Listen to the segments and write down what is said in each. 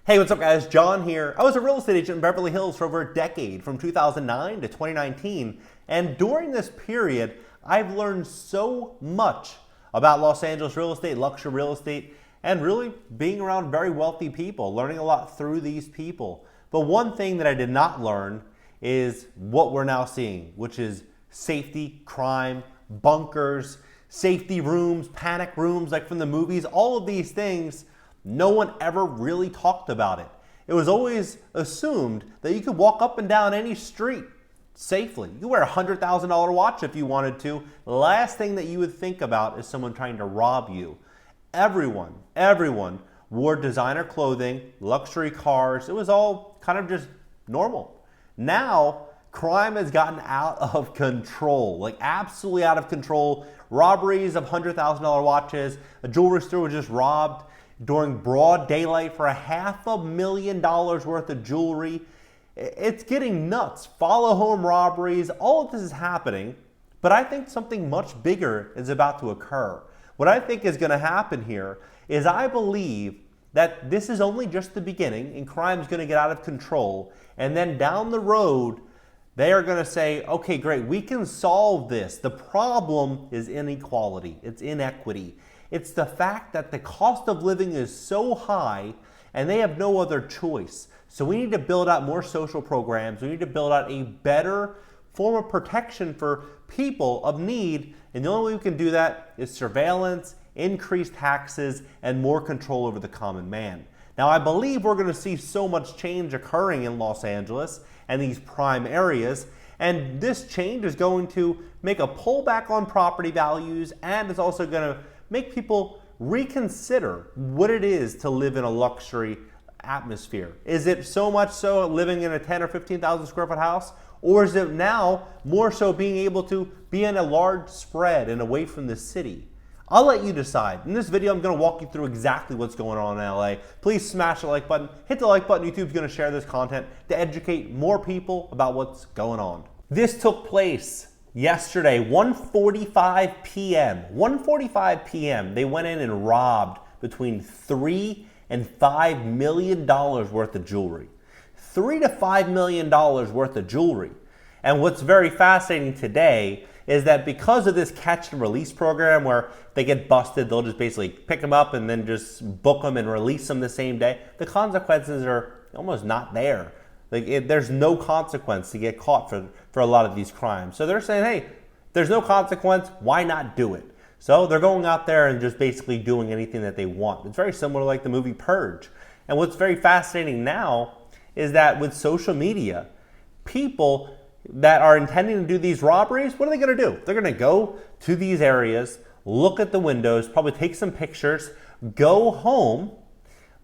Hey, what's up guys? John here. I was a real estate agent in Beverly Hills for over a decade, from 2009 to 2019. And during this period, I've learned so much about Los Angeles real estate, luxury real estate, and really being around very wealthy people, learning a lot through these people. But one thing that I did not learn is what we're now seeing, which is safety, crime, bunkers, safety rooms, panic rooms like from the movies, all of these things. No one ever really talked about it. It was always assumed that you could walk up and down any street safely. You could wear a $100,000 watch if you wanted to. The last thing that you would think about is someone trying to rob you. Everyone wore designer clothing, luxury cars. It was all kind of just normal. Now, crime has gotten out of control, like absolutely out of control. Robberies of $100,000 watches. A jewelry store was just robbed during broad daylight for $500,000 worth of jewelry. It's getting nuts. Follow home robberies, all of this is happening, but I think something much bigger is about to occur. What I think is going to happen here is I believe that this is only just the beginning and crime is going to get out of control, and then down the road they are going to say, okay, great, we can solve this. The problem is inequality, it's inequity. It's the fact that the cost of living is so high and they have no other choice. So we need to build out more social programs. We need to build out a better form of protection for people of need. And the only way we can do that is surveillance, increased taxes, and more control over the common man. Now, I believe we're going to see so much change occurring in Los Angeles and these prime areas. And this change is going to make a pullback on property values, and it's also going to make people reconsider what it is to live in a luxury atmosphere. Is it so much so living in a 10 or 15,000 square foot house? Or is it now more so being able to be in a large spread and away from the city? I'll let you decide. In this video, I'm gonna walk you through exactly what's going on in LA. Please smash the like button, hit the like button. YouTube's gonna share this content to educate more people about what's going on. This took place yesterday, 1:45 p.m. 1:45 p.m. They went in and robbed between $3 and $5 million worth of jewelry. $3 to $5 million worth of jewelry. And what's very fascinating today is that because of this catch and release program where if they get busted, they'll just basically pick them up and then just book them and release them the same day. The consequences are almost not there. There's no consequence to get caught for a lot of these crimes. So they're saying, hey, there's no consequence, why not do it? So they're going out there and just basically doing anything that they want. It's very similar to like the movie Purge. And what's very fascinating now is that with social media, people that are intending to do these robberies, what are they going to do? They're going to go to these areas, look at the windows, probably take some pictures, go home,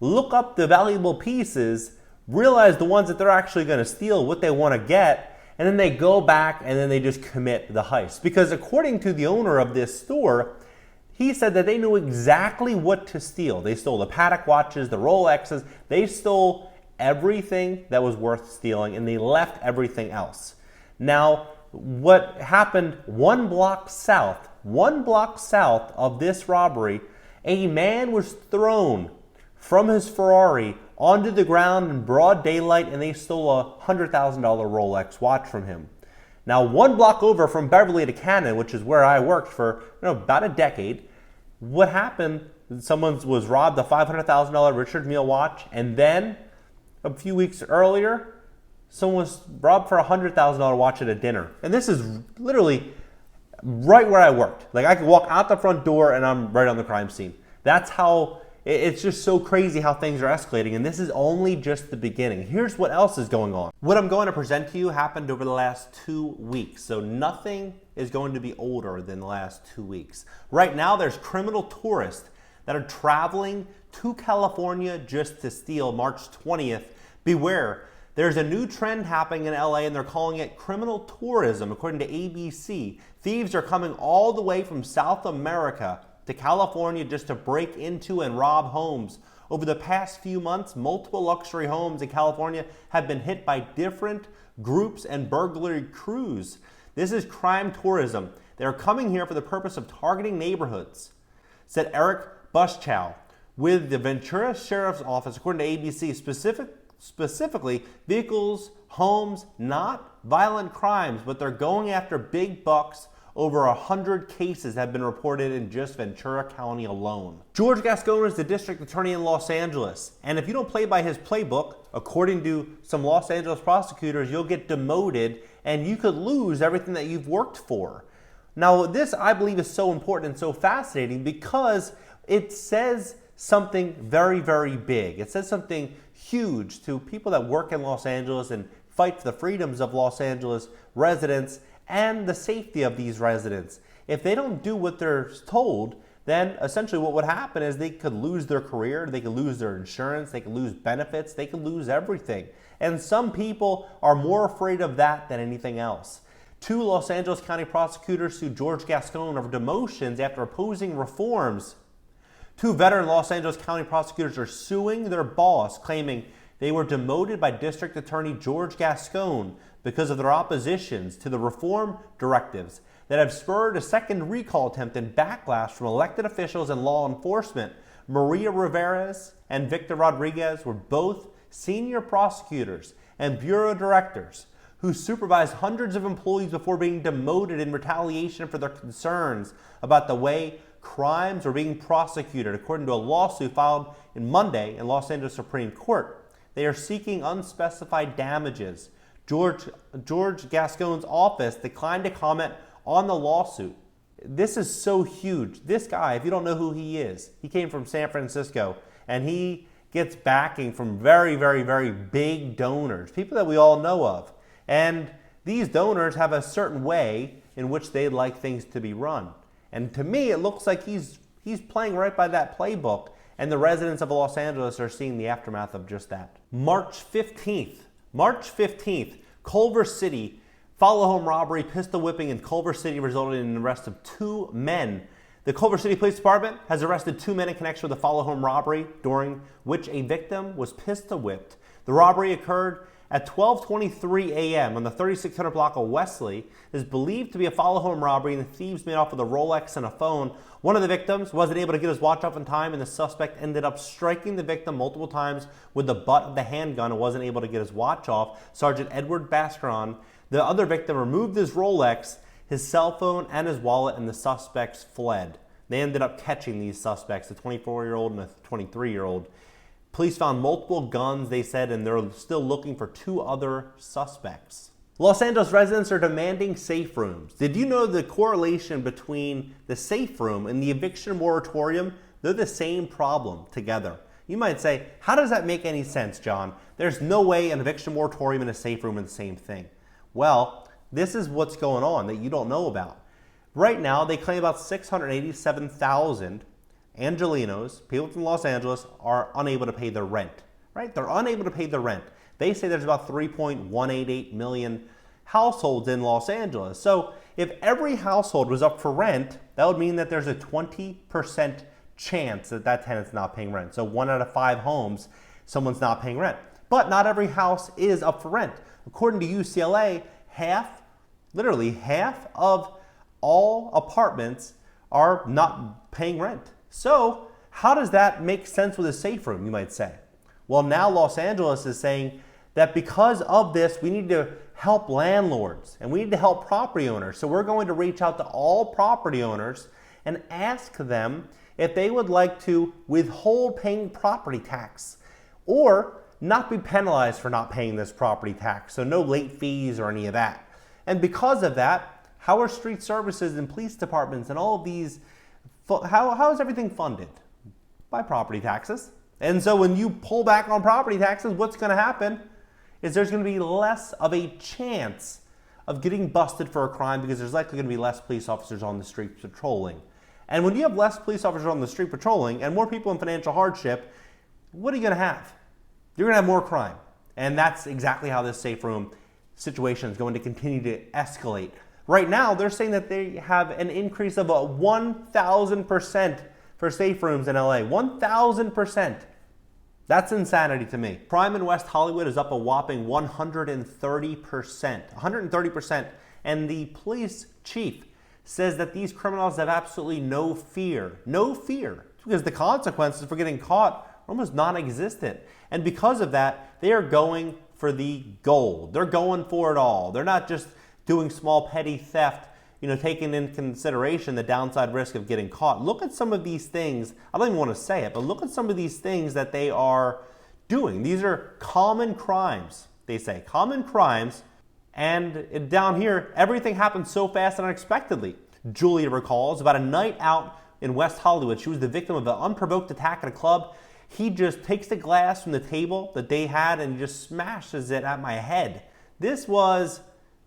look up the valuable pieces, realize the ones that they're actually going to steal, what they want to get, and then they go back and then they just commit the heist. Because according to the owner of this store, he said that they knew exactly what to steal. They stole the Patek watches, the Rolexes, they stole everything that was worth stealing and they left everything else. Now, what happened one block south of this robbery, a man was thrown from his Ferrari onto the ground in broad daylight, and they stole a $100,000 Rolex watch from him. Now, one block over from Beverly to Cannon, which is where I worked for about a decade, what happened, someone was robbed a $500,000 Richard Mille watch, and then a few weeks earlier, someone was robbed for a $100,000 watch at a dinner. And this is literally right where I worked. Like I could walk out the front door and I'm right on the crime scene. That's how. It's just so crazy how things are escalating, and this is only just the beginning. Here's what else is going on. What I'm going to present to you happened over the last 2 weeks, so nothing is going to be older than the last 2 weeks. Right now, there's criminal tourists that are traveling to California just to steal. March 20th, beware. There's a new trend happening in LA, and they're calling it criminal tourism, according to ABC. Thieves are coming all the way from South America to California just to break into and rob homes. Over the past few months, multiple luxury homes in California have been hit by different groups and burglary crews. This is crime tourism. They're coming here for the purpose of targeting neighborhoods, said Eric Buschchow, with the Ventura Sheriff's Office, according to ABC, specifically vehicles, homes, not violent crimes, but they're going after big bucks. Over 100 cases have been reported in just Ventura County alone. George Gascon is the district attorney in Los Angeles, and if you don't play by his playbook, according to some Los Angeles prosecutors, you'll get demoted and you could lose everything that you've worked for. Now, this I believe is so important and so fascinating because it says something very, very big. It says something huge to people that work in Los Angeles and fight for the freedoms of Los Angeles residents and the safety of these residents. If they don't do what they're told, then essentially what would happen is they could lose their career, they could lose their insurance, they could lose benefits, they could lose everything. And some people are more afraid of that than anything else. 2 Los Angeles County prosecutors sued George Gascon over demotions after opposing reforms. 2 veteran Los Angeles County prosecutors are suing their boss, claiming they were demoted by District Attorney George Gascon because of their oppositions to the reform directives that have spurred a second recall attempt and backlash from elected officials and law enforcement. Maria Rivera and Victor Rodriguez were both senior prosecutors and bureau directors who supervised hundreds of employees before being demoted in retaliation for their concerns about the way crimes were being prosecuted, according to a lawsuit filed in Monday in Los Angeles Supreme Court. They are seeking unspecified damages. George Gascon's office declined to comment on the lawsuit. This is so huge. This guy, if you don't know who he is, he came from San Francisco and he gets backing from very, very, very big donors, people that we all know of. And these donors have a certain way in which they'd like things to be run. And to me, it looks like he's playing right by that playbook, and the residents of Los Angeles are seeing the aftermath of just that. March 15th, Culver City, follow-home robbery, pistol whipping in Culver City resulted in the arrest of 2 men. The Culver City Police Department has arrested 2 men in connection with a follow-home robbery, during which a victim was pistol whipped. The robbery occurred at 12:23 a.m. on the 3600 block of Wesley. It is believed to be a follow-home robbery, and the thieves made off with a Rolex and a phone. One of the victims wasn't able to get his watch off in time, and the suspect ended up striking the victim multiple times with the butt of the handgun and wasn't able to get his watch off. Sergeant Edward Bascaron, the other victim, removed his Rolex, his cell phone, and his wallet, and the suspects fled. They ended up catching these suspects, a 24-year-old and a 23-year-old. Police found multiple guns, they said, and they're still looking for 2 other suspects. Los Angeles residents are demanding safe rooms. Did you know the correlation between the safe room and the eviction moratorium? They're the same problem together. You might say, how does that make any sense, John? There's no way an eviction moratorium and a safe room are the same thing. Well, this is what's going on that you don't know about. Right now, they claim about 687,000 Angelenos, people from Los Angeles, are unable to pay their rent, right? They're unable to pay their rent. They say there's about 3.188 million households in Los Angeles. So if every household was up for rent, that would mean that there's a 20% chance that that tenant's not paying rent. So 1 out of 5 homes, someone's not paying rent. But not every house is up for rent. According to UCLA, literally half of all apartments are not paying rent. So how does that make sense with a safe room, you might say? Well, now Los Angeles is saying that because of this, we need to help landlords and we need to help property owners. So we're going to reach out to all property owners and ask them if they would like to withhold paying property tax or not be penalized for not paying this property tax. So no late fees or any of that. And because of that, how are street services and police departments and all of these, how is everything funded? By property taxes. And so when you pull back on property taxes, what's going to happen is there's going to be less of a chance of getting busted for a crime because there's likely going to be less police officers on the street patrolling. And when you have less police officers on the street patrolling and more people in financial hardship, what are you going to have? You're going to have more crime. And that's exactly how this safe room situation is going to continue to escalate. Right now, they're saying that they have an increase of 1,000% for safe rooms in LA. 1,000%. That's insanity to me. Crime in West Hollywood is up a whopping 130%. 130%. And the police chief says that these criminals have absolutely no fear. No fear. because the consequences for getting caught are almost non-existent. And because of that, they are going for the gold. They're going for it all. They're not just doing small petty theft, taking into consideration the downside risk of getting caught. Look at some of these things. I don't even want to say it, but look at some of these things that they are doing. These are common crimes, they say. Common crimes. And down here, everything happens so fast and unexpectedly. Julia recalls about a night out in West Hollywood. She was the victim of an unprovoked attack at a club. He just takes the glass from the table that they had and just smashes it at my head. This was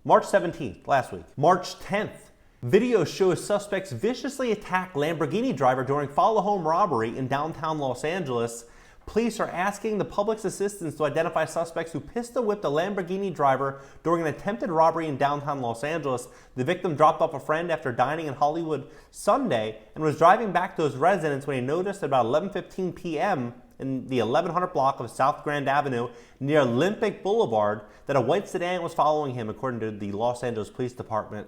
March 17th, last week. March 10th, video shows suspects viciously attack Lamborghini driver during follow-home robbery in downtown Los Angeles. Police are asking the public's assistance to identify suspects who pistol-whipped a Lamborghini driver during an attempted robbery in downtown Los Angeles. The victim dropped off a friend after dining in Hollywood Sunday and was driving back to his residence when he noticed at about 11:15 p.m. in the 1100 block of South Grand Avenue near Olympic Boulevard that a white sedan was following him, according to the Los Angeles Police Department.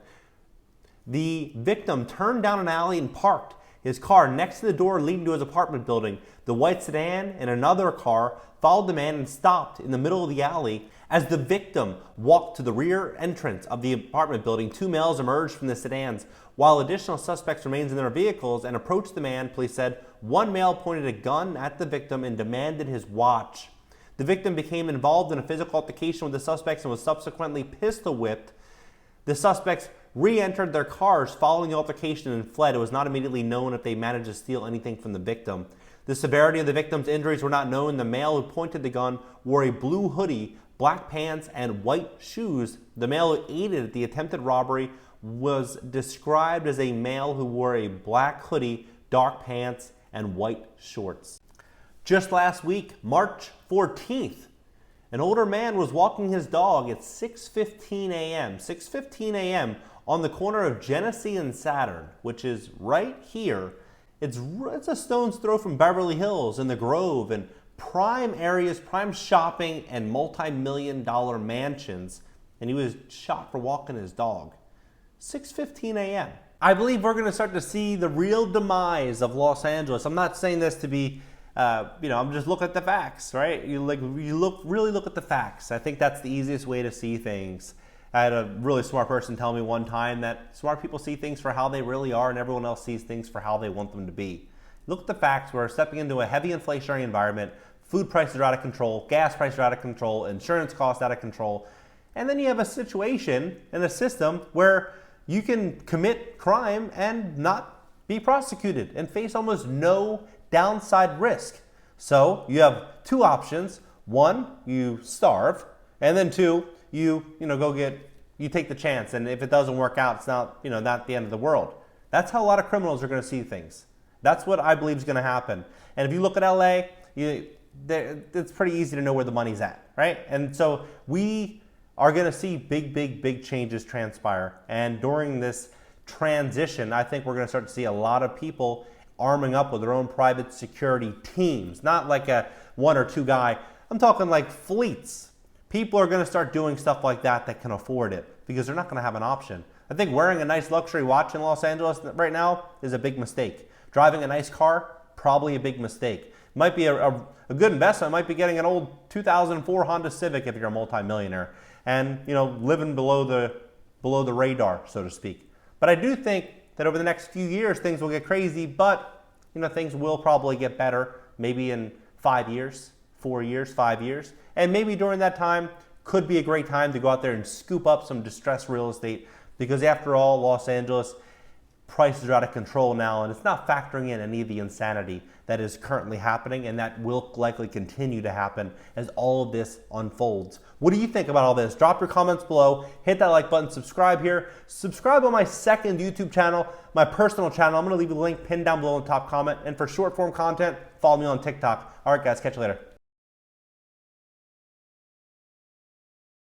The victim turned down an alley and parked his car next to the door leading to his apartment building. The white sedan and another car followed the man and stopped in the middle of the alley. As the victim walked to the rear entrance of the apartment building, two males emerged from the sedans. While additional suspects remained in their vehicles and approached the man, police said one male pointed a gun at the victim and demanded his watch. The victim became involved in a physical altercation with the suspects and was subsequently pistol whipped. The suspects re-entered their cars following the altercation and fled. It was not immediately known if they managed to steal anything from the victim. The severity of the victim's injuries were not known. The male who pointed the gun wore a blue hoodie, black pants, and white shoes. The male who aided the attempted robbery was described as a male who wore a black hoodie, dark pants, and white shorts. Just last week, March 14th, an older man was walking his dog at 6:15 a.m. 6:15 a.m. on the corner of Genesee and Saturn, which is right here. It's a stone's throw from Beverly Hills and the Grove and prime areas, prime shopping, and multi-million-dollar mansions. And he was shot for walking his dog. 6:15 a.m. I believe we're going to start to see the real demise of Los Angeles. I'm not saying this to be, I'm just looking at the facts, right? Really look at the facts. I think that's the easiest way to see things. I had a really smart person tell me one time that smart people see things for how they really are and everyone else sees things for how they want them to be. Look at the facts. We're stepping into a heavy inflationary environment. Food prices are out of control. Gas prices are out of control. Insurance costs out of control. And then you have a situation and a system where you can commit crime and not be prosecuted and face almost no downside risk. So you have two options. One, you starve, and then two, you take the chance, and if it doesn't work out, it's not the end of the world. That's how a lot of criminals are going to see things. That's what I believe is going to happen. And if you look at LA, it's pretty easy to know where the money's at, right? And so we are going to see big changes transpire. And during this transition, I think we're going to start to see a lot of people arming up with their own private security teams, not like a one or two guy. I'm talking like fleets. People are going to start doing stuff like that can afford it because they're not going to have an option. I think wearing a nice luxury watch in Los Angeles right now is a big mistake. Driving a nice car, probably a big mistake. Might be a good investment. Might be getting an old 2004 Honda Civic if you're a multimillionaire and living below the radar, so to speak. But I do think that over the next few years things will get crazy, but things will probably get better maybe in 5 years, 4 years, 5 years. And maybe during that time could be a great time to go out there and scoop up some distressed real estate because after all, Los Angeles prices are out of control now and it's not factoring in any of the insanity that is currently happening and that will likely continue to happen as all of this unfolds. What do you think about all this? Drop your comments below, hit that like button, subscribe here. Subscribe on my second YouTube channel, my personal channel. I'm going to leave a link pinned down below in the top comment. And for short form content, follow me on TikTok. All right, guys, catch you later.